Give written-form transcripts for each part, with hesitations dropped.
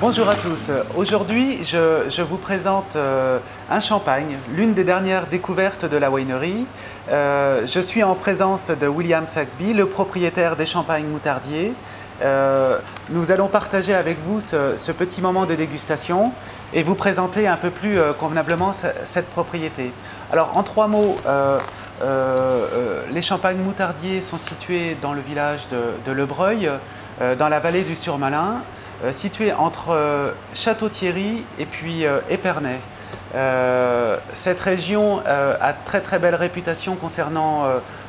Bonjour à tous. Aujourd'hui, je vous présente un champagne, l'une des dernières découvertes de la winery. Je suis en présence de William Saxby, le propriétaire des Champagnes Moutardier. Nous allons partager avec vous ce petit moment de dégustation et vous présenter un peu plus convenablement cette propriété. Alors, en 3 mots, les Champagnes Moutardier sont situés dans le village de Lebreuil, dans la vallée du Surmalin, situé entre Château-Thierry et puis Épernay. Cette région a très belle réputation concernant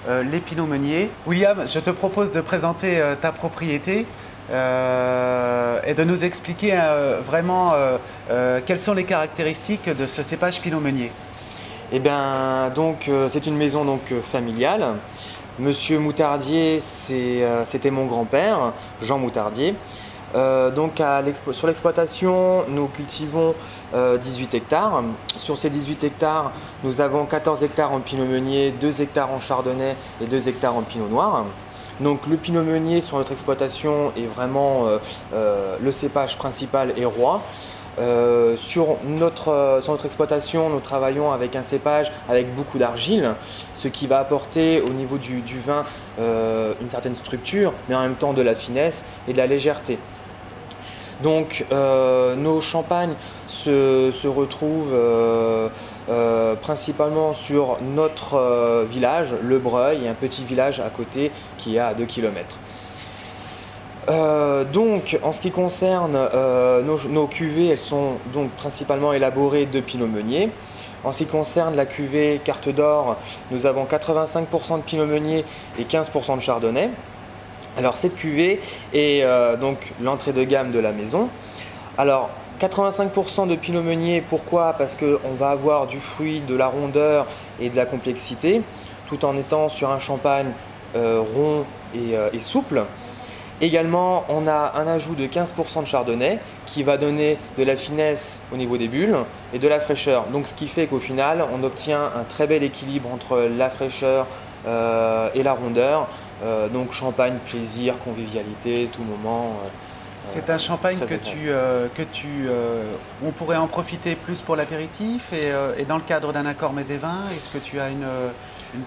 les pinots meuniers. William, je te propose de présenter ta propriété et de nous expliquer vraiment quelles sont les caractéristiques de ce cépage pinot meunier. Eh bien, donc c'est une maison familiale. Monsieur Moutardier, c'était mon grand-père, Jean Moutardier. Sur l'exploitation, nous cultivons 18 hectares. Sur ces 18 hectares, nous avons 14 hectares en pinot meunier, 2 hectares en chardonnay et 2 hectares en pinot noir. Donc le pinot meunier sur notre exploitation est vraiment le cépage principal et roi. Sur notre exploitation, nous travaillons avec un cépage avec beaucoup d'argile, ce qui va apporter au niveau du vin une certaine structure, mais en même temps de la finesse et de la légèreté. Donc nos champagnes se retrouvent principalement sur notre village, Lebreuil, et un petit village à côté qui est à 2 km. Donc en ce qui concerne nos cuvées, elles sont donc principalement élaborées de pinot meunier. En ce qui concerne la cuvée Carte d'Or, nous avons 85% de pinot meunier et 15% de chardonnay. Alors cette cuvée est donc l'entrée de gamme de la maison. Alors 85% de pinot meunier, pourquoi? Parce qu'on va avoir du fruit, de la rondeur et de la complexité, tout en étant sur un champagne rond et souple. Également, on a un ajout de 15% de chardonnay qui va donner de la finesse au niveau des bulles et de la fraîcheur. Donc ce qui fait qu'au final, on obtient un très bel équilibre entre la fraîcheur et la rondeur. Donc champagne, plaisir, convivialité, tout moment. C'est un champagne on pourrait en profiter plus pour l'apéritif et dans le cadre d'un accord mets et vins, est-ce que tu as une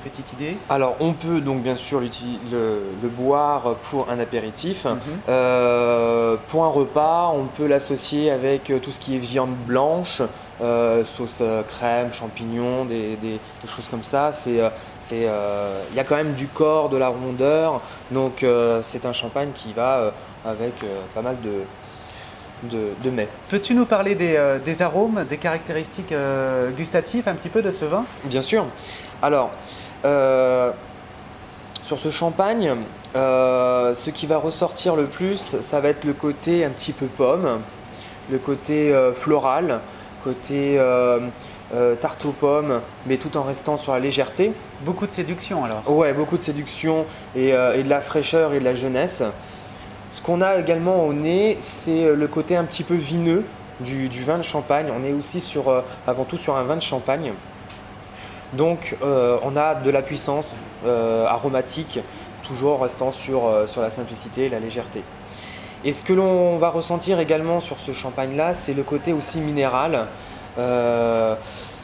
petite idée? Alors on peut donc bien sûr le boire pour un apéritif. Pour un repas, on peut l'associer avec tout ce qui est viande blanche, sauce crème, champignons, des choses comme ça. Il y a quand même du corps, de la rondeur, donc c'est un champagne qui va avec pas mal de mets. Peux-tu nous parler des arômes, des caractéristiques gustatives un petit peu de ce vin? Bien sûr. Alors, sur ce champagne, ce qui va ressortir le plus, ça va être le côté un petit peu pomme, le côté floral, côté tarte aux pommes, mais tout en restant sur la légèreté. Beaucoup de séduction alors? Ouais, beaucoup de séduction et de la fraîcheur et de la jeunesse. Ce qu'on a également au nez, c'est le côté un petit peu vineux du vin de champagne. On est aussi avant tout sur un vin de champagne. Donc on a de la puissance aromatique, toujours restant sur la simplicité et la légèreté. Et ce que l'on va ressentir également sur ce champagne-là, c'est le côté aussi minéral,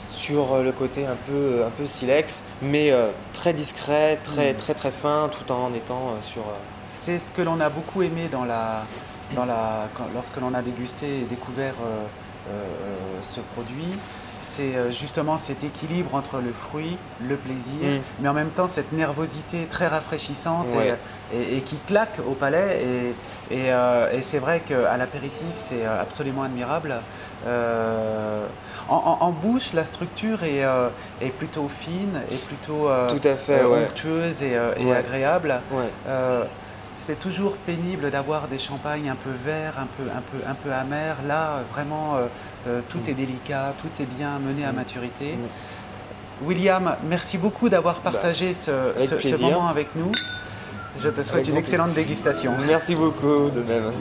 sur le côté un peu silex, mais très discret, très fin, tout en étant sur... C'est ce que l'on a beaucoup aimé lorsque l'on a dégusté et découvert ce produit. C'est justement cet équilibre entre le fruit, le plaisir, mais en même temps cette nervosité très rafraîchissante et qui claque au palais. Et c'est vrai qu'à l'apéritif, c'est absolument admirable. En bouche, la structure est plutôt fine et plutôt tout à fait, onctueuse et agréable. Ouais. C'est toujours pénible d'avoir des champagnes un peu verts, un peu amers. Là, vraiment, tout est délicat, tout est bien mené à maturité. William, merci beaucoup d'avoir partagé ce moment avec nous. Je te souhaite une excellente dégustation. Merci beaucoup, de même.